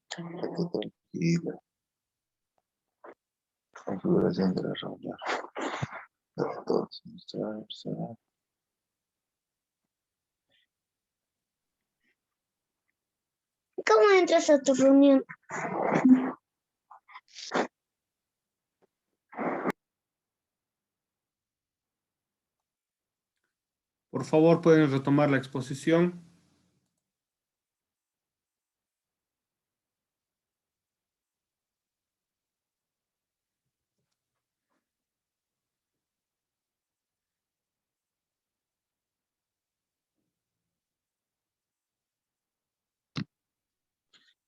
Tranquila. Configuración de la reunión. ¿Cómo entras a tu reunión? Por favor, pueden retomar la exposición.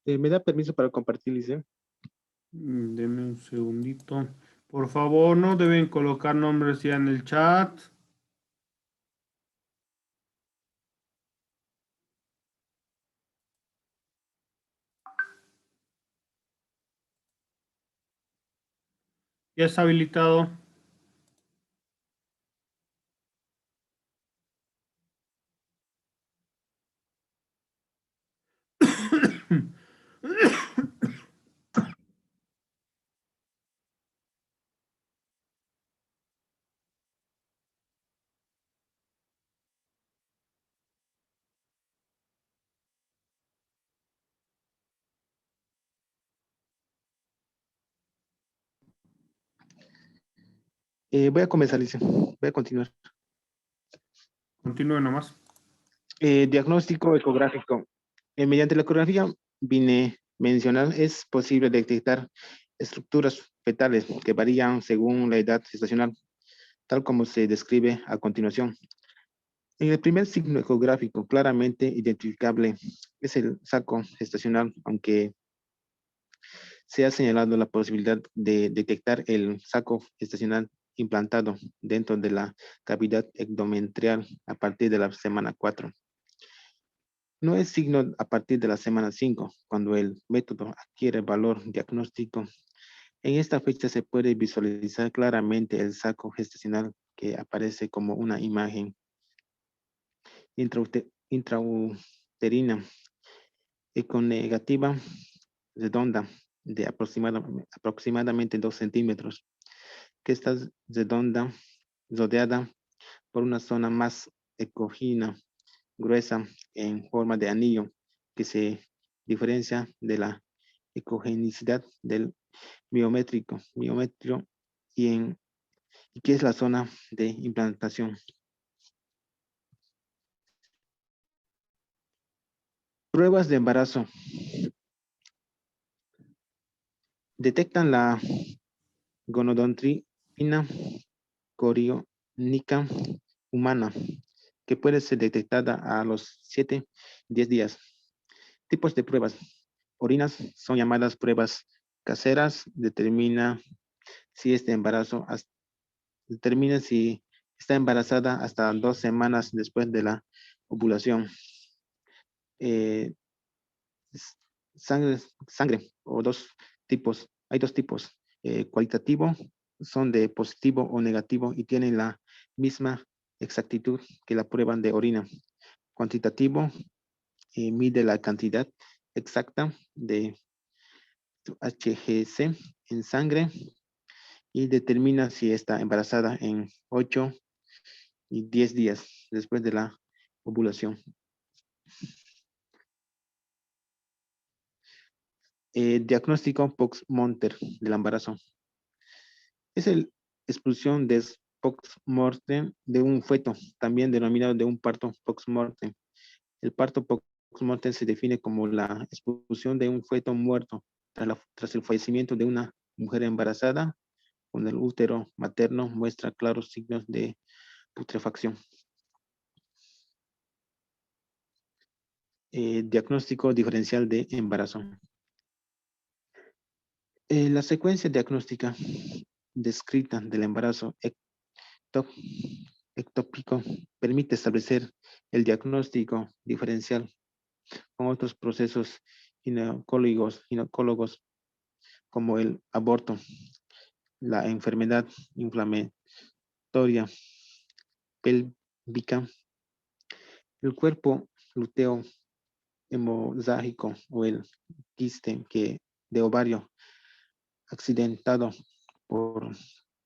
¿Me da permiso para compartir, Lice? Denme un segundito. Por favor, no deben colocar nombres ya en el chat. Ya está habilitado. Voy a comenzar, Lice. Voy a continuar. Continúe nomás. Diagnóstico ecográfico. Mediante la ecografía bidimensional es posible detectar estructuras fetales que varían según la edad gestacional, tal como se describe a continuación. En el primer signo ecográfico claramente identificable es el saco gestacional, aunque se ha señalado la posibilidad de detectar el saco gestacional implantado dentro de la cavidad endometrial a partir de la semana 4. No es signo a partir de la semana 5, cuando el método adquiere valor diagnóstico. En esta fecha se puede visualizar claramente el saco gestacional que aparece como una imagen intrauterina econegativa redonda de aproximadamente 2 centímetros, que está redonda, rodeada por una zona más ecogena, gruesa en forma de anillo, que se diferencia de la ecogenicidad del miometrio y que es la zona de implantación. Pruebas de embarazo. Detectan la gonadotropina coriónica humana, que puede ser detectada a los 7-10 días. Tipos de pruebas. Orinas son llamadas pruebas caseras. Determina si está embarazada hasta 2 semanas después de la ovulación. Sangre o dos tipos. Hay dos tipos. Cualitativo son de positivo o negativo y tienen la misma exactitud que la prueba de orina. Cuantitativo mide la cantidad exacta de HGC en sangre y determina si está embarazada en 8 y 10 días después de la ovulación. Diagnóstico post-mortem del embarazo. Es la expulsión de post-mortem de un feto, también denominado de un parto post-mortem. El parto post-mortem se define como la expulsión de un feto muerto tras el fallecimiento de una mujer embarazada, cuando el útero materno muestra claros signos de putrefacción. Diagnóstico diferencial de embarazo. La secuencia diagnóstica descrita del embarazo ectópico permite establecer el diagnóstico diferencial con otros procesos ginecólogos como el aborto, la enfermedad inflamatoria pélvica, el cuerpo lúteo hemorrágico o el quiste de ovario accidentado por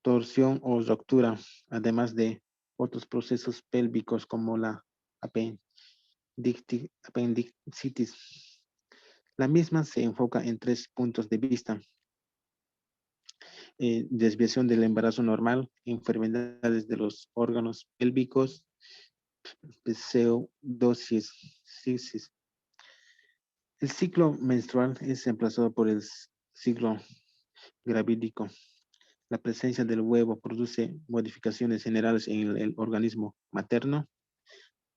torsión o ruptura, además de otros procesos pélvicos como la apendicitis. La misma se enfoca en 3 puntos de vista: desviación del embarazo normal, enfermedades de los órganos pélvicos, pseudosis. El ciclo menstrual es reemplazado por el ciclo gravídico. La presencia del huevo produce modificaciones generales en el organismo materno.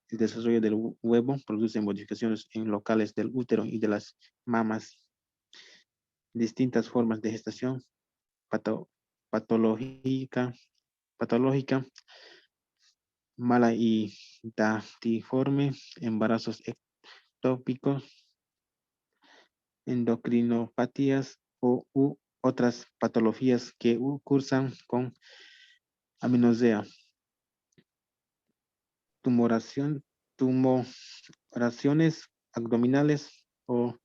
El desarrollo del huevo produce modificaciones en locales del útero y de las mamas. Distintas formas de gestación patológica, mala y datiforme, embarazos ectópicos, endocrinopatías u otras patologías que cursan con amenorrea. Tumoraciones abdominales o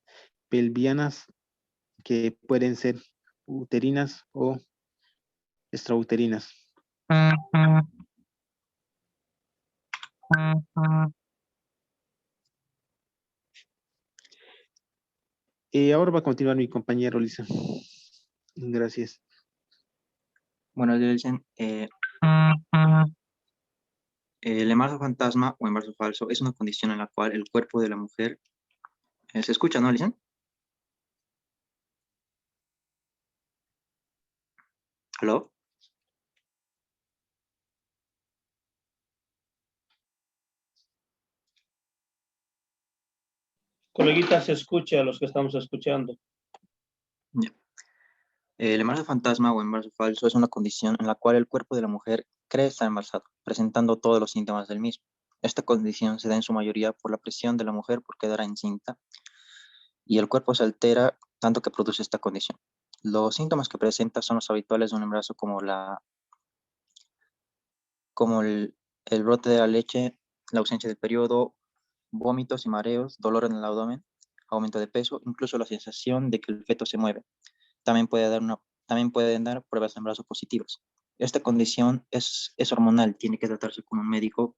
pelvianas que pueden ser uterinas o extrauterinas. Ahora va a continuar mi compañero Lisa. Gracias. Bueno, le dicen, el embarazo fantasma o embarazo falso es una condición en la cual el cuerpo de la mujer, ¿se escucha, no, Alison? ¿Aló? Coleguita, se escucha a los que estamos escuchando. Ya. El embarazo fantasma o embarazo falso es una condición en la cual el cuerpo de la mujer cree estar embarazado, presentando todos los síntomas del mismo. Esta condición se da en su mayoría por la presión de la mujer por quedar encinta y el cuerpo se altera tanto que produce esta condición. Los síntomas que presenta son los habituales de un embarazo como el brote de la leche, la ausencia del periodo, vómitos y mareos, dolor en el abdomen, aumento de peso, incluso la sensación de que el feto se mueve. También pueden dar pruebas de embarazo positivas. Esta condición es hormonal, tiene que tratarse con un médico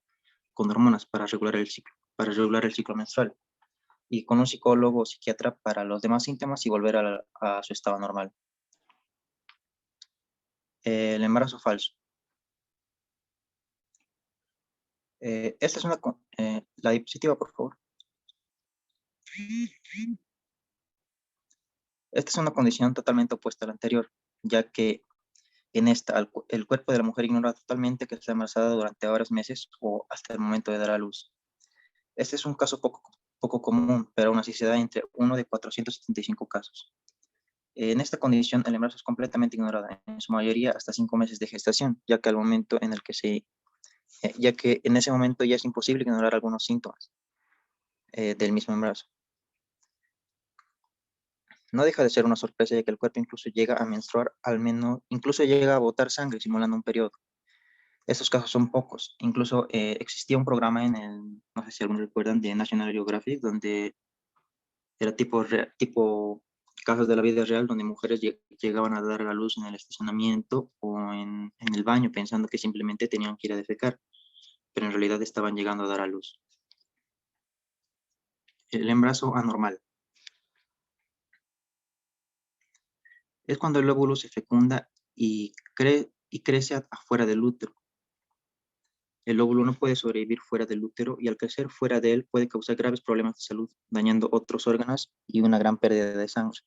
con hormonas para regular el ciclo menstrual, y con un psicólogo o psiquiatra para los demás síntomas y volver a su estado normal. El embarazo falso. Esta es la diapositiva, por favor. Esta es una condición totalmente opuesta a la anterior, ya que en esta el cuerpo de la mujer ignora totalmente que está embarazada durante horas, meses o hasta el momento de dar a luz. Este es un caso poco común, pero aún así se da entre 1 de 475 casos. En esta condición, el embarazo es completamente ignorado, en su mayoría hasta 5 meses de gestación, ya que en ese momento ya es imposible ignorar algunos síntomas del mismo embarazo. No deja de ser una sorpresa ya que el cuerpo incluso llega a menstruar, incluso llega a botar sangre simulando un periodo. Estos casos son pocos. Incluso existía un programa no sé si algunos recuerdan, de National Geographic, donde era tipo casos de la vida real, donde mujeres llegaban a dar a luz en el estacionamiento o en el baño, pensando que simplemente tenían que ir a defecar, pero en realidad estaban llegando a dar a luz. El embarazo anormal es cuando el óvulo se fecunda y crece afuera del útero. El óvulo no puede sobrevivir fuera del útero y al crecer fuera de él puede causar graves problemas de salud, dañando otros órganos y una gran pérdida de sangre.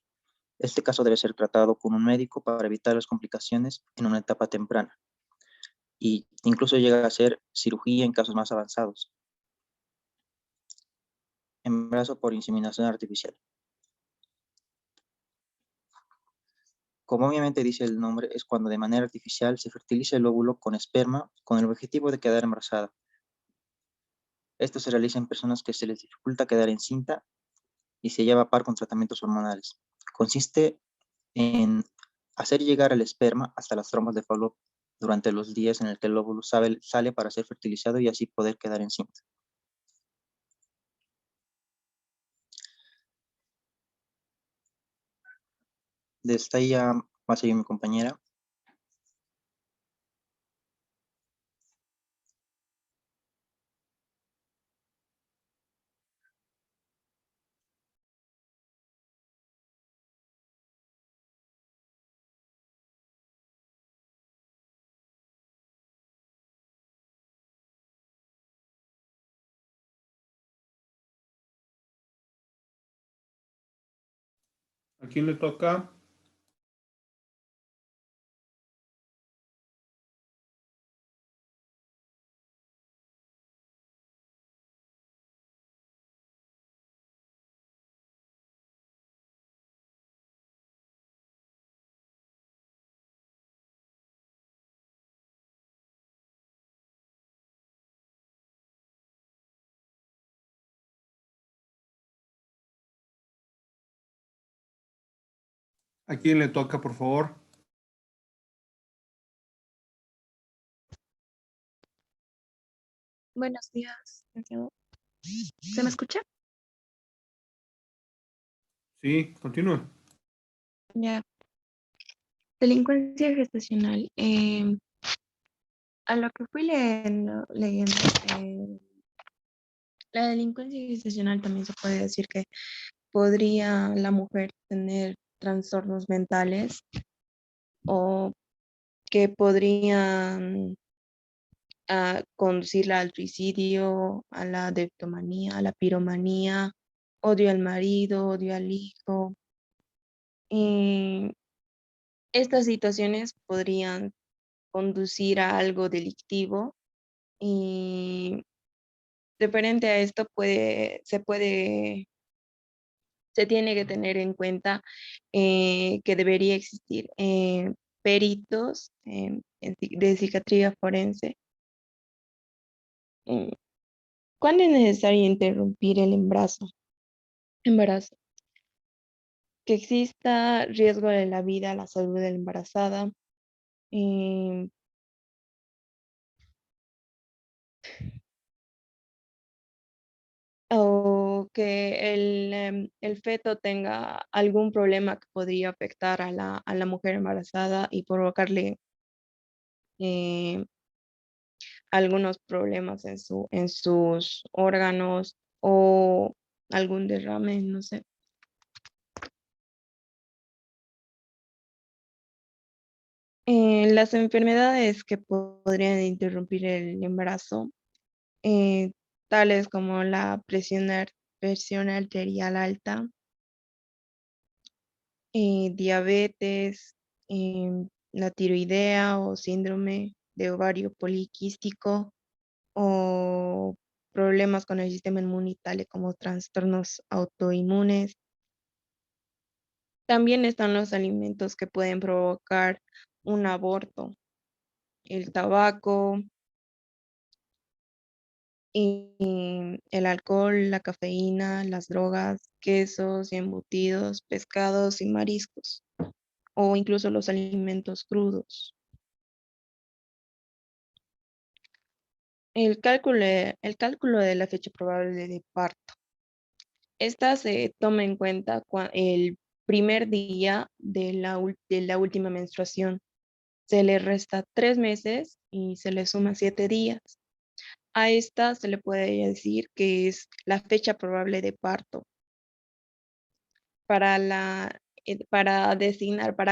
Este caso debe ser tratado con un médico para evitar las complicaciones en una etapa temprana, y incluso llega a ser cirugía en casos más avanzados. Embarazo por inseminación artificial. Como obviamente dice el nombre, es cuando de manera artificial se fertiliza el óvulo con esperma con el objetivo de quedar embarazada. Esto se realiza en personas que se les dificulta quedar encinta y se lleva a par con tratamientos hormonales. Consiste en hacer llegar el esperma hasta las trompas de Fallope durante los días en el que el óvulo sale para ser fertilizado y así poder quedar encinta. Desde ahí ya va a seguir mi compañera. ¿A quién le toca? ¿A quién le toca, por favor? Buenos días. ¿Se me escucha? Sí, continúe. Ya. Delincuencia gestacional. A lo que fui leyendo, la delincuencia gestacional también se puede decir que podría la mujer tener trastornos mentales o que podrían conducirla al suicidio, a la deptomanía, a la piromanía, odio al marido, odio al hijo. Y estas situaciones podrían conducir a algo delictivo y referente a esto se tiene que tener en cuenta que debería existir peritos de psiquiatría forense. eh, ¿Cuándo es necesario interrumpir el embarazo? Que exista riesgo de la vida, la salud de la embarazada, eh, o que el feto tenga algún problema que podría afectar a la mujer embarazada y provocarle eh, algunos problemas en sus órganos o algún derrame, no sé. Las enfermedades que podrían interrumpir el embarazo, eh, tales como la presión arterial alta, diabetes, la tiroidea o síndrome de ovario poliquístico o problemas con el sistema inmunitario como trastornos autoinmunes. También están los alimentos que pueden provocar un aborto, el tabaco, y el alcohol, la cafeína, las drogas, quesos y embutidos, pescados y mariscos, o incluso los alimentos crudos. El cálculo de la fecha probable de parto. Esta se toma en cuenta el primer día de la última menstruación. Se le resta 3 meses y se le suma 7 días. A esta se le puede decir que es la fecha probable de parto. Para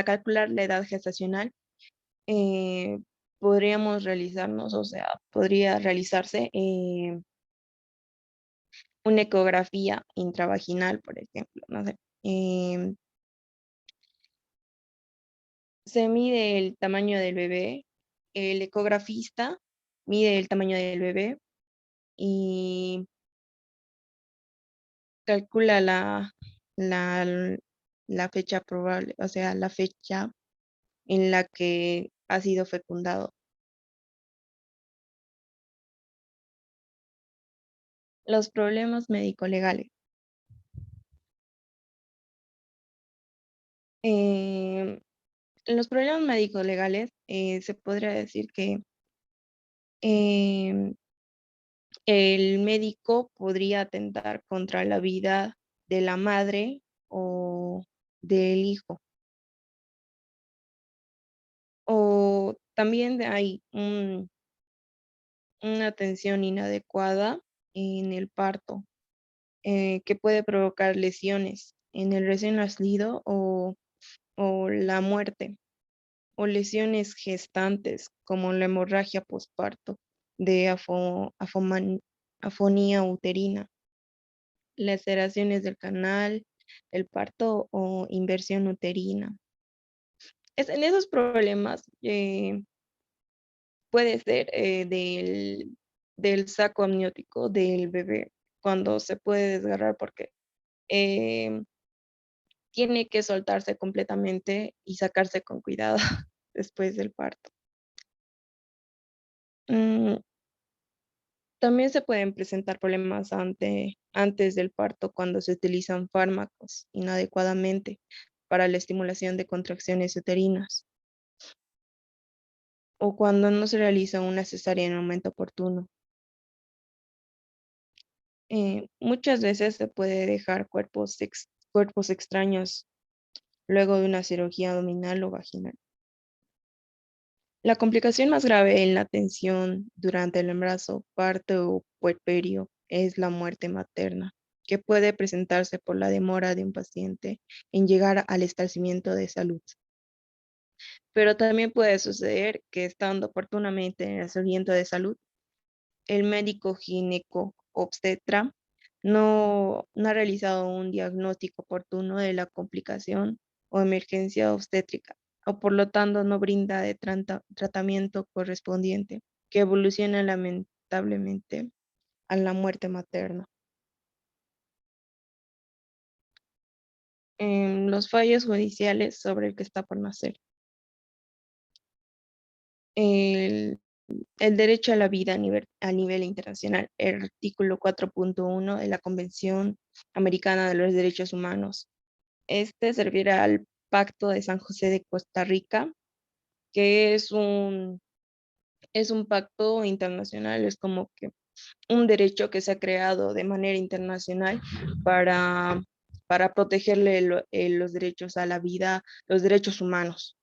calcular la edad gestacional, eh, podría realizarse una ecografía intravaginal, por ejemplo, no sé. Se mide el tamaño del bebé, el ecografista mide el tamaño del bebé y calcula la, la fecha probable, o sea, la fecha en la que ha sido fecundado. Los problemas médico-legales. En los problemas médicos legales se podría decir que em, el médico podría atentar contra la vida de la madre o del hijo. O también hay una atención inadecuada en el parto, que puede provocar lesiones en el recién nacido o la muerte, o lesiones gestantes como la hemorragia postparto de afonía uterina, laceraciones del canal, el parto o inversión uterina. En esos problemas puede ser del saco amniótico del bebé cuando se puede desgarrar porque eh, tiene que soltarse completamente y sacarse con cuidado después del parto. Mm, También se pueden presentar problemas antes del parto cuando se utilizan fármacos inadecuadamente para la estimulación de contracciones uterinas o cuando no se realiza una cesárea en el momento oportuno. Muchas veces se puede dejar cuerpos extraños luego de una cirugía abdominal o vaginal. La complicación más grave en la atención durante el embarazo, parto o puerperio es la muerte materna, que puede presentarse por la demora de un paciente en llegar al establecimiento de salud. Pero también puede suceder que estando oportunamente en el establecimiento de salud, el médico gineco obstetra no ha realizado un diagnóstico oportuno de la complicación o emergencia obstétrica, o por lo tanto no brinda de tratamiento correspondiente, que evoluciona lamentablemente a la muerte materna. En los fallos judiciales sobre el que está por nacer. El, el derecho a la vida a nivel internacional, el artículo 4.1 de la Convención Americana de los Derechos Humanos. Este servirá al Pacto de San José de Costa Rica, que es un pacto internacional, es como que un derecho que se ha creado de manera internacional para, para protegerle los derechos a la vida, los derechos humanos.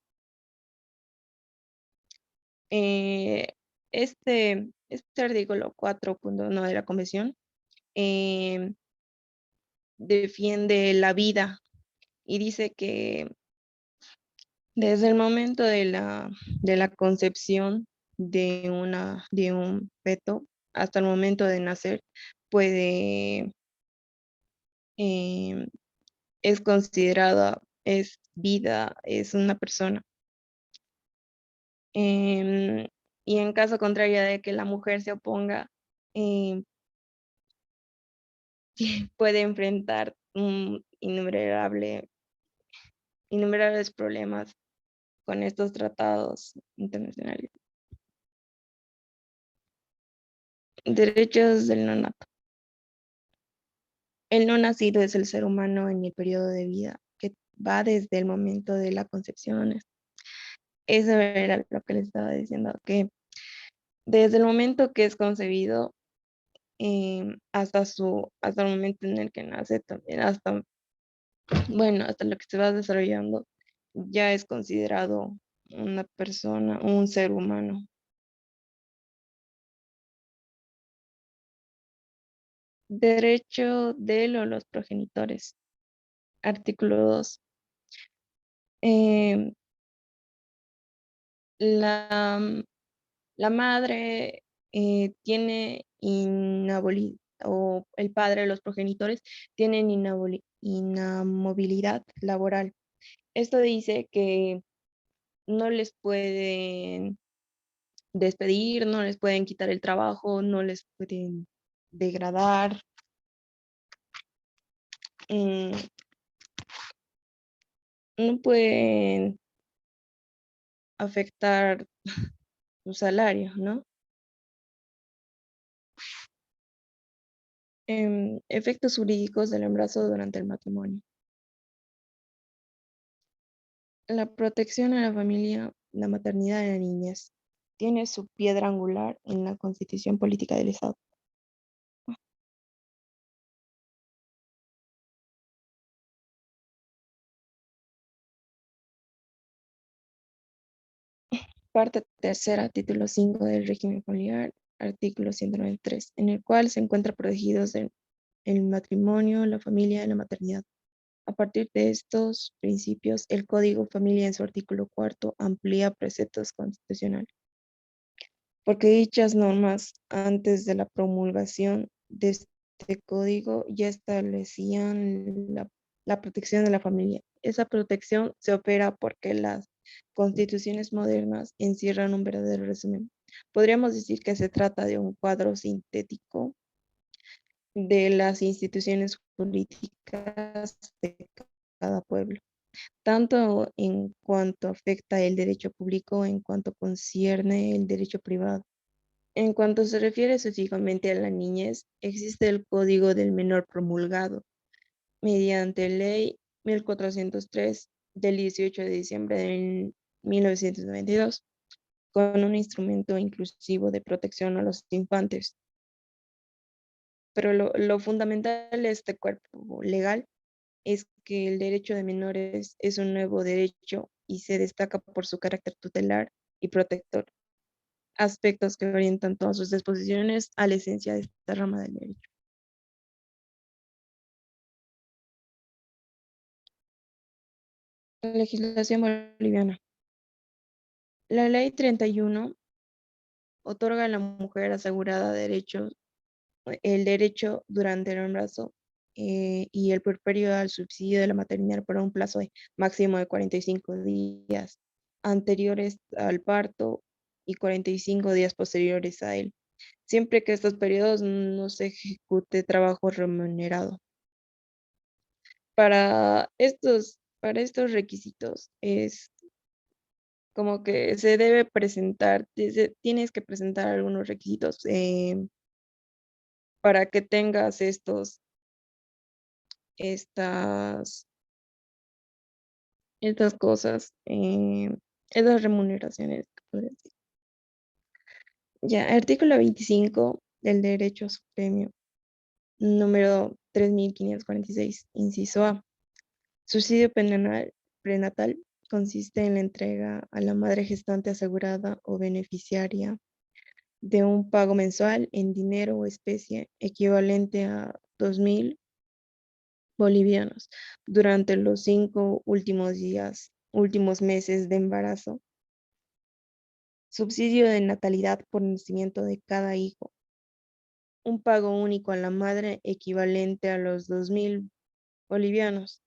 Eh, este artículo 4.1 de la Convención eh, defiende la vida y dice que desde el momento de la concepción de un feto hasta el momento de nacer, puede, eh, es considerada, es vida, es una persona. Em, y en caso contrario de que la mujer se oponga, em, puede enfrentar innumerables problemas con estos tratados internacionales. Derechos del neonato. El no nacido es el ser humano en el periodo de vida que va desde el momento de la concepción. Eso era lo que les estaba diciendo, que desde el momento que es concebido hasta el momento en el que nace también, hasta lo que se va desarrollando, ya es considerado una persona, un ser humano. Derecho de los progenitores. Artículo 2. Eh, la, la madre tiene o el padre, los progenitores, tienen inamovilidad laboral. Esto dice que no les pueden despedir, no les pueden quitar el trabajo, no les pueden degradar. mm, no pueden afectar su salario, ¿no? Efectos jurídicos del embarazo durante el matrimonio. La protección a la familia, la maternidad y la niñez tiene su piedra angular en la Constitución Política del Estado. Parte tercera, título 5 del régimen familiar, artículo 193, en el cual se encuentran protegidos el matrimonio, la familia y la maternidad. A partir de estos principios, el Código Familia en su artículo 4 amplía preceptos constitucionales, porque dichas normas antes de la promulgación de este código ya establecían la protección de la familia. Esa protección se opera porque las constituciones modernas encierran un verdadero resumen. Podríamos decir que se trata de un cuadro sintético de las instituciones jurídicas de cada pueblo, tanto en cuanto afecta el derecho público, en cuanto concierne el derecho privado. En cuanto se refiere específicamente a la niñez, existe el Código del Menor promulgado mediante Ley 1403 del 18 de diciembre de 1992, con un instrumento inclusivo de protección a los infantes. Pero lo fundamental de este cuerpo legal es que el derecho de menores es un nuevo derecho y se destaca por su carácter tutelar y protector, aspectos que orientan todas sus disposiciones a la esencia de esta rama del derecho. Legislación boliviana. La ley 31 otorga a la mujer asegurada el derecho durante el embarazo y el puerperio al subsidio de la maternidad por un plazo máximo de 45 días anteriores al parto y 45 días posteriores a él, siempre que estos periodos no se ejecute trabajo remunerado. Para estos requisitos es como que se debe presentar, tienes que presentar algunos requisitos para que tengas estas, estas cosas, esas remuneraciones. Podría decir. Ya, artículo 25 del derecho supremo, número 3546, inciso A. Subsidio prenatal consiste en la entrega a la madre gestante asegurada o beneficiaria de un pago mensual en dinero o especie equivalente a 2.000 bolivianos durante los 5 últimos meses de embarazo. Subsidio de natalidad por nacimiento de cada hijo. Un pago único a la madre equivalente a los 2.000 bolivianos.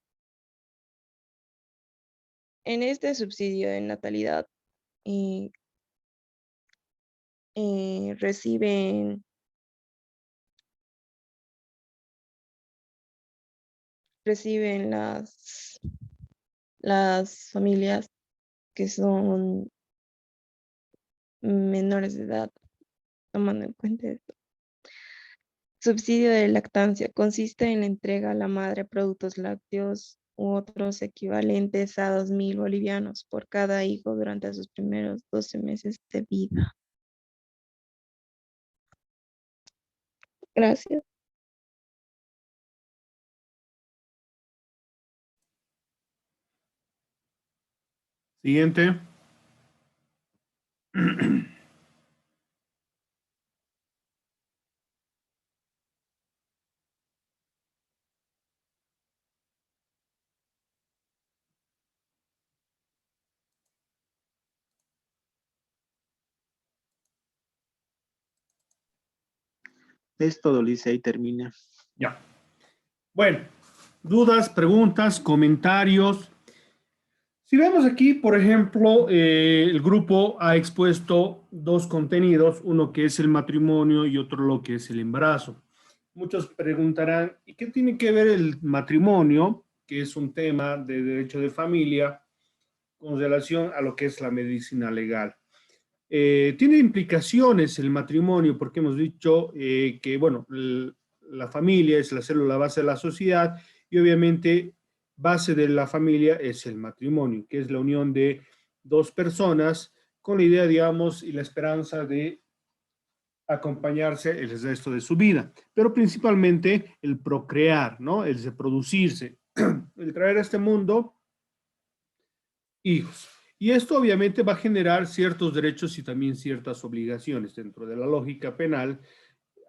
En este subsidio de natalidad reciben las familias que son menores de edad, tomando en cuenta esto. Subsidio de lactancia consiste en la entrega a la madre de productos lácteos u otros equivalentes a 2.000 bolivianos por cada hijo durante sus primeros 12 meses de vida. Gracias. Siguiente. Es todo, Lice, ahí termina. Ya. Bueno, dudas, preguntas, comentarios. Si vemos aquí, por ejemplo, el grupo ha expuesto dos contenidos, uno que es el matrimonio y otro lo que es el embarazo. Muchos preguntarán, ¿y qué tiene que ver el matrimonio, que es un tema de derecho de familia, con relación a lo que es la medicina legal? Tiene implicaciones el matrimonio, porque hemos dicho que, bueno, la familia es la célula base de la sociedad y obviamente base de la familia es el matrimonio, que es la unión de dos personas con la idea, digamos, y la esperanza de acompañarse el resto de su vida, pero principalmente el procrear, ¿no? El reproducirse, el traer a este mundo hijos. Y esto obviamente va a generar ciertos derechos y también ciertas obligaciones. Dentro de la lógica penal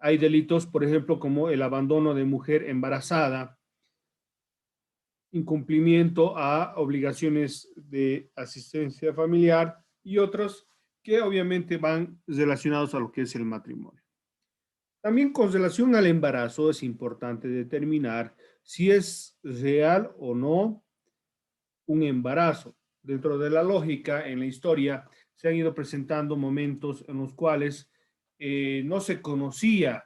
hay delitos, por ejemplo, como el abandono de mujer embarazada, incumplimiento a obligaciones de asistencia familiar y otros que obviamente van relacionados a lo que es el matrimonio. También con relación al embarazo es importante determinar si es real o no un embarazo. Dentro de la lógica, en la historia, se han ido presentando momentos en los cuales no se conocía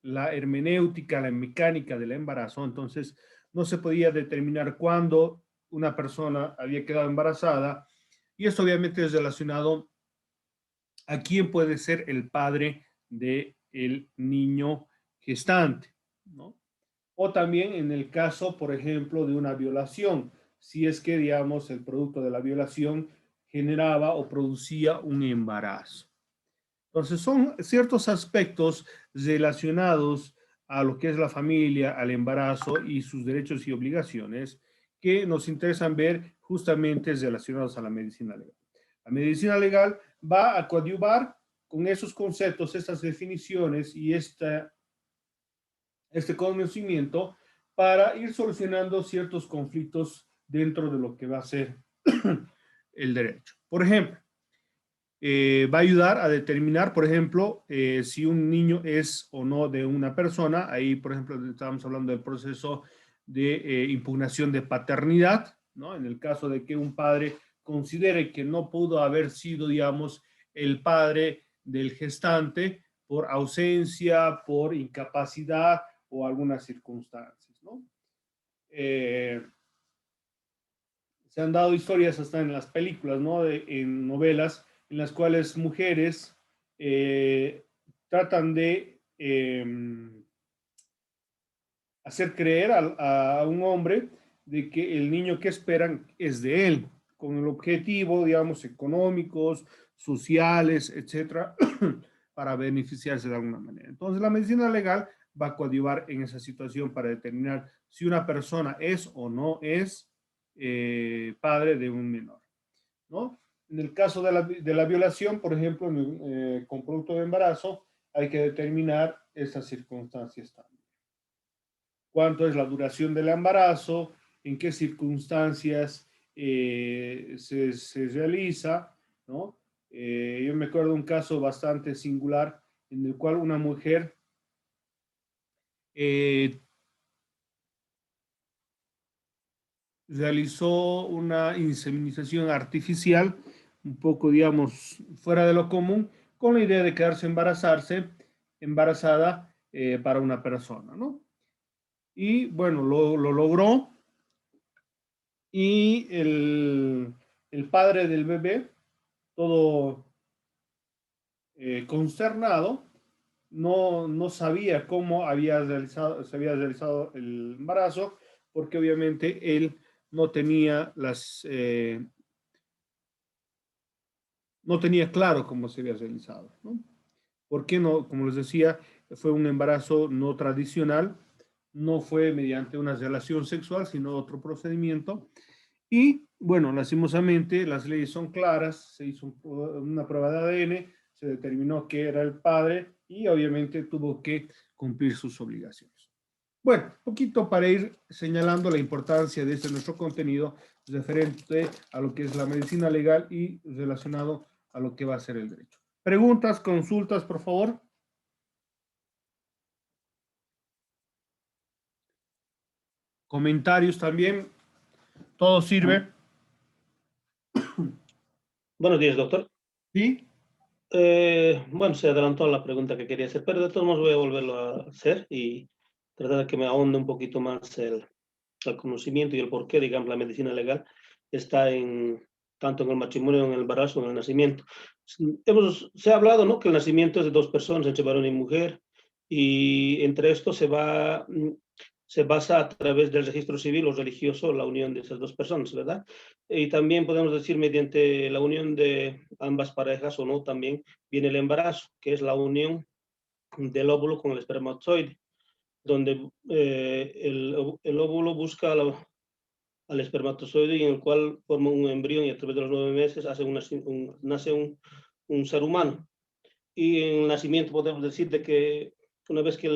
la hermenéutica, la mecánica del embarazo, entonces no se podía determinar cuándo una persona había quedado embarazada, y esto obviamente es relacionado a quién puede ser el padre del niño gestante, ¿no? O también en el caso, por ejemplo, de una violación, si es que, digamos, el producto de la violación generaba o producía un embarazo. Entonces, son ciertos aspectos relacionados a lo que es la familia, al embarazo y sus derechos y obligaciones que nos interesan ver justamente relacionados a la medicina legal. La medicina legal va a coadyuvar con esos conceptos, estas definiciones y este conocimiento para ir solucionando ciertos conflictos dentro de lo que va a ser el derecho. Por ejemplo, va a ayudar a determinar, por ejemplo, si un niño es o no de una persona. Ahí, por ejemplo, estábamos hablando del proceso de impugnación de paternidad, ¿no? En el caso de que un padre considere que no pudo haber sido, digamos, el padre del gestante por ausencia, por incapacidad o algunas circunstancias, ¿no? Se han dado historias hasta en las películas, ¿no? En novelas, en las cuales mujeres tratan de hacer creer a un hombre de que el niño que esperan es de él, con el objetivo, digamos, económicos, sociales, etcétera, para beneficiarse de alguna manera. Entonces, la medicina legal va a coadyuvar en esa situación para determinar si una persona es o no es padre de un menor, ¿no? En el caso de la violación, por ejemplo, con producto de embarazo, hay que determinar esas circunstancias también. ¿Cuánto es la duración del embarazo? ¿En qué circunstancias se realiza? ¿No? Yo me acuerdo de un caso bastante singular en el cual una mujer realizó una inseminización artificial, un poco, digamos, fuera de lo común, con la idea de quedarse embarazada para una persona, ¿no? Y bueno, lo logró, y el padre del bebé, todo consternado, no sabía cómo se había realizado el embarazo, porque obviamente él no tenía no tenía claro cómo se había realizado, ¿no? ¿Por qué no? Como les decía, fue un embarazo no tradicional, no fue mediante una relación sexual, sino otro procedimiento. Y bueno, lastimosamente las leyes son claras, se hizo una prueba de ADN, se determinó que era el padre y obviamente tuvo que cumplir sus obligaciones. Bueno, un poquito para ir señalando la importancia de nuestro contenido referente a lo que es la medicina legal y relacionado a lo que va a ser el derecho. Preguntas, consultas, por favor. Comentarios también. Todo sirve. Buenos días, doctor. ¿Sí? Bueno, se adelantó la pregunta que quería hacer, pero de todos modos voy a volverlo a hacer y tratar de que me ahonde un poquito más el conocimiento y el por qué, digamos, la medicina legal está tanto en el matrimonio, en el embarazo, en el nacimiento. Se ha hablado, ¿no?, que el nacimiento es de dos personas, entre varón y mujer, y entre esto se se basa a través del registro civil o religioso la unión de esas dos personas, ¿verdad? Y también podemos decir mediante la unión de ambas parejas o no, también viene el embarazo, que es la unión del óvulo con el espermatozoide, donde el óvulo busca al espermatozoide y en el cual forma un embrión y a través de los 9 meses nace un ser humano. Y en el nacimiento podemos decir de que una vez que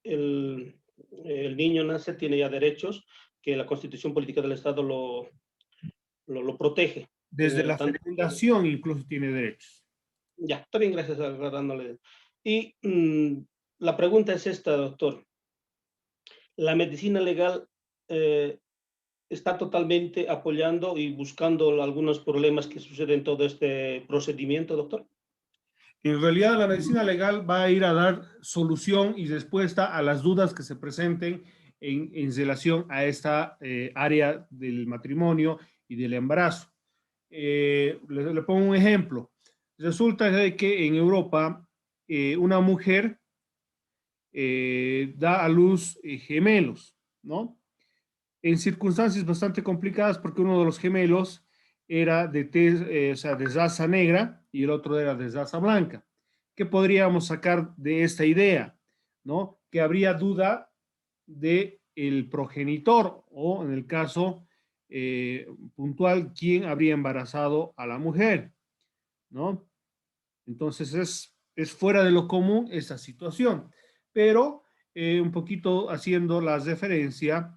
el niño nace, tiene ya derechos que la Constitución Política del Estado lo protege. Desde la Tanto, fecundación incluso tiene derechos. ya, está bien, gracias a dándole. Y la pregunta es esta, doctor. ¿La medicina legal está totalmente apoyando y buscando algunos problemas que suceden en todo este procedimiento, doctor? En realidad, la medicina legal va a ir a dar solución y respuesta a las dudas que se presenten en relación a esta área del matrimonio y del embarazo. Le pongo un ejemplo. Resulta de que en Europa una mujer da a luz gemelos, ¿no? En circunstancias bastante complicadas porque uno de los gemelos era o sea, de raza negra y el otro era de raza blanca. ¿Qué podríamos sacar de esta idea? ¿No? Que habría duda de el progenitor o en el caso puntual, quién habría embarazado a la mujer, ¿no? Entonces es fuera de lo común esa situación, pero un poquito haciendo la referencia,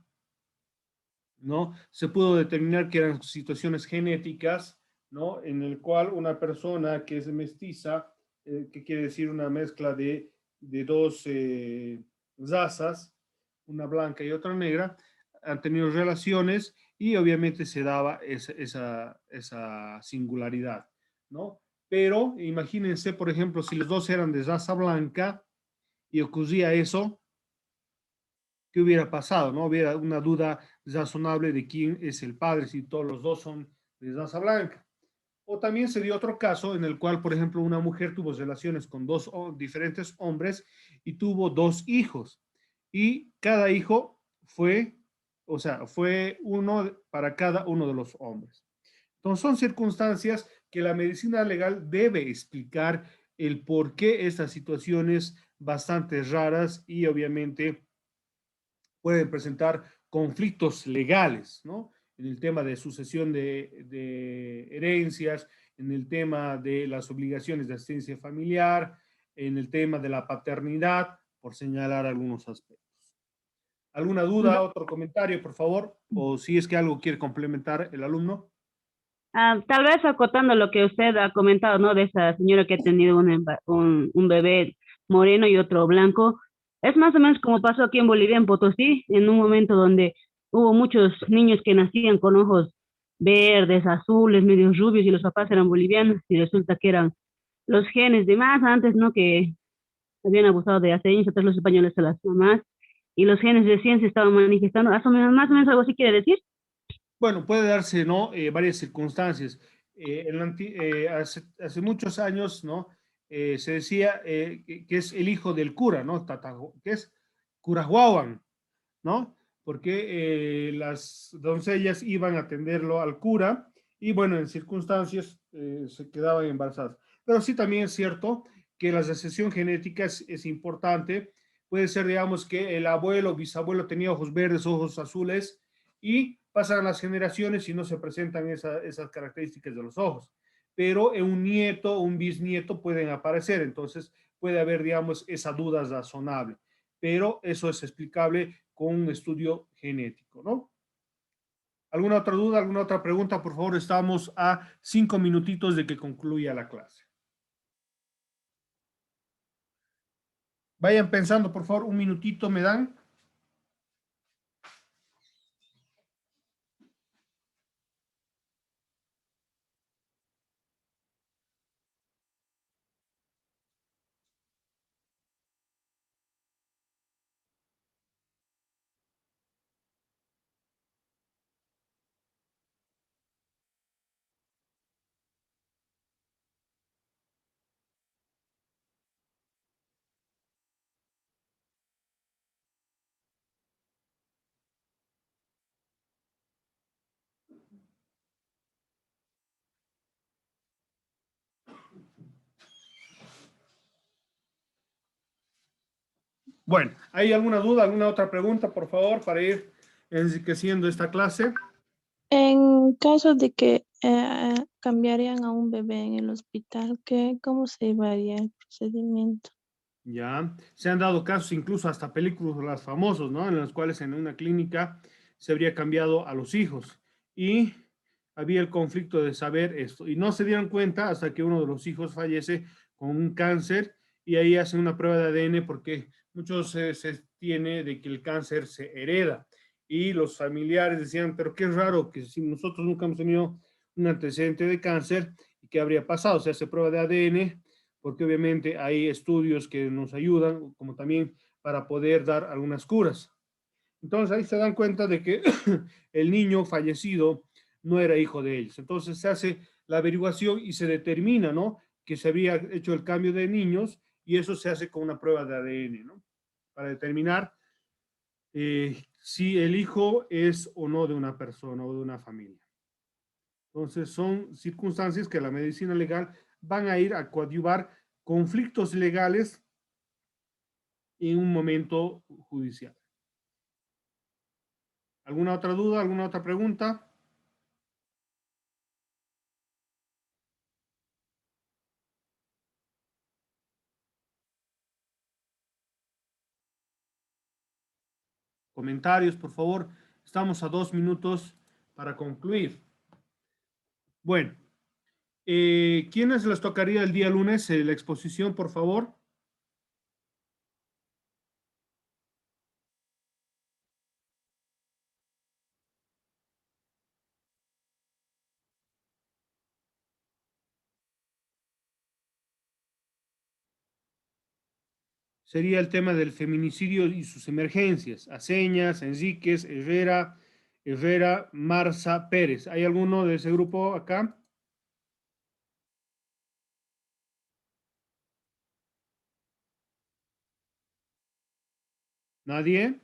¿no? Se pudo determinar que eran situaciones genéticas, ¿no? En el cual una persona que es mestiza, que quiere decir una mezcla de dos razas, una blanca y otra negra, han tenido relaciones y obviamente se daba esa singularidad, ¿no? Pero imagínense, por ejemplo, si los dos eran de raza blanca y ocurría eso, ¿qué hubiera pasado? ¿No? Hubiera una duda razonable de quién es el padre, si todos los dos son de raza blanca. O también se dio otro caso en el cual, por ejemplo, una mujer tuvo relaciones con dos diferentes hombres y tuvo dos hijos. Y cada hijo fue, o sea, fue uno para cada uno de los hombres. Entonces, son circunstancias que la medicina legal debe explicar el por qué estas situaciones bastante raras y obviamente pueden presentar conflictos legales, ¿no? En el tema de sucesión de herencias, en el tema de las obligaciones de asistencia familiar, en el tema de la paternidad, por señalar algunos aspectos. ¿Alguna duda, otro comentario, por favor? O si es que algo quiere complementar el alumno. Tal vez acotando lo que usted ha comentado, ¿no? De esa señora que ha tenido un bebé moreno y otro blanco. Es más o menos como pasó aquí en Bolivia, en Potosí, en un momento donde hubo muchos niños que nacían con ojos verdes, azules, medio rubios, y los papás eran bolivianos, y resulta que eran los genes de más antes, ¿no? Que habían abusado de hace años atrás los españoles a las mamás, y los genes recién se estaban manifestando. Más o menos algo así quiere decir. Bueno, puede darse, ¿no? Varias circunstancias. Hace muchos años, ¿no? Se decía que es el hijo del cura, ¿no? Que es Curahuawan, ¿no? Porque las doncellas iban a atenderlo al cura y, bueno, en circunstancias se quedaban embarazadas. Pero sí también es cierto que la recesión genética es importante. Puede ser, digamos, que el abuelo o bisabuelo tenía ojos verdes, ojos azules, y pasan las generaciones y no se presentan esas características de los ojos. Pero en un nieto o un bisnieto pueden aparecer, entonces puede haber, digamos, esa duda razonable. Pero eso es explicable con un estudio genético, ¿no? ¿Alguna otra duda, alguna otra pregunta? Por favor, estamos a 5 minutitos de que concluya la clase. Vayan pensando, por favor, un minutito me dan. Bueno, ¿hay alguna duda, alguna otra pregunta, por favor, para ir enriqueciendo esta clase? En caso de que cambiarían a un bebé en el hospital, ¿cómo se llevaría el procedimiento? Ya, se han dado casos, incluso hasta películas famosos, ¿no? En las cuales en una clínica se habría cambiado a los hijos y había el conflicto de saber esto. Y no se dieron cuenta hasta que uno de los hijos fallece con un cáncer y ahí hacen una prueba de ADN porque muchos se tiene de que el cáncer se hereda. Y los familiares decían, pero qué raro que si nosotros nunca hemos tenido un antecedente de cáncer, ¿qué habría pasado? Se hace prueba de ADN porque obviamente hay estudios que nos ayudan, como también para poder dar algunas curas. Entonces ahí se dan cuenta de que el niño fallecido no era hijo de ellos. Entonces se hace la averiguación y se determina, ¿no? Que se había hecho el cambio de niños y eso se hace con una prueba de ADN, ¿no? Para determinar si el hijo es o no de una persona o de una familia. Entonces son circunstancias que la medicina legal van a ir a coadyuvar conflictos legales en un momento judicial. ¿Alguna otra duda? ¿Alguna otra pregunta? Comentarios, por favor. Estamos a 2 minutos para concluir. Bueno, ¿quiénes les tocaría el día lunes la exposición, por favor? Sería el tema del feminicidio y sus emergencias. Aceñas, Enríquez, Herrera, Marza, Pérez. ¿Hay alguno de ese grupo acá? ¿Nadie?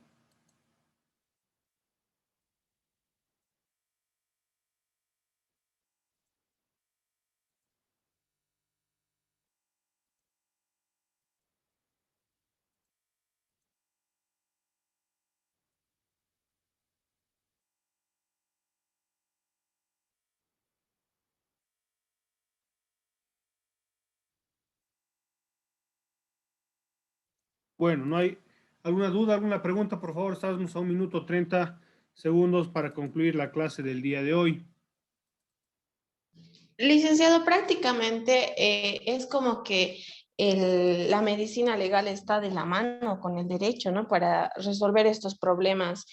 Bueno, ¿no hay alguna duda, alguna pregunta? Por favor, estamos a 1 minuto 30 segundos para concluir la clase del día de hoy. Licenciado, prácticamente es como que la medicina legal está de la mano con el derecho, ¿no? Para resolver estos problemas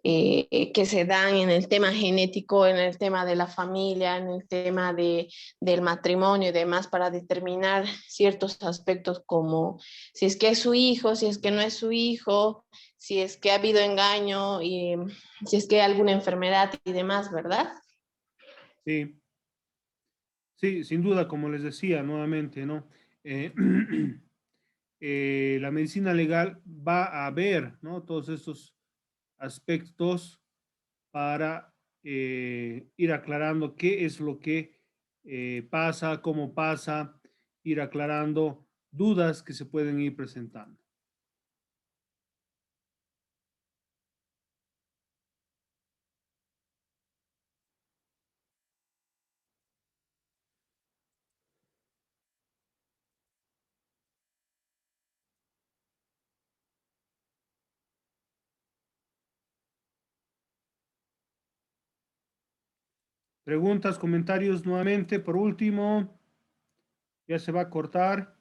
que se dan en el tema genético, en el tema de la familia, en el tema del matrimonio y demás, para determinar ciertos aspectos como si es que es su hijo, si es que no es su hijo, si es que ha habido engaño y si es que hay alguna enfermedad y demás, ¿verdad? Sí, sí, sin duda, como les decía nuevamente, ¿no? Eh, la medicina legal va a ver, ¿no? Todos estos aspectos para ir aclarando qué es lo que pasa, cómo pasa, ir aclarando dudas que se pueden ir presentando. Preguntas, comentarios nuevamente, por último, ya se va a cortar.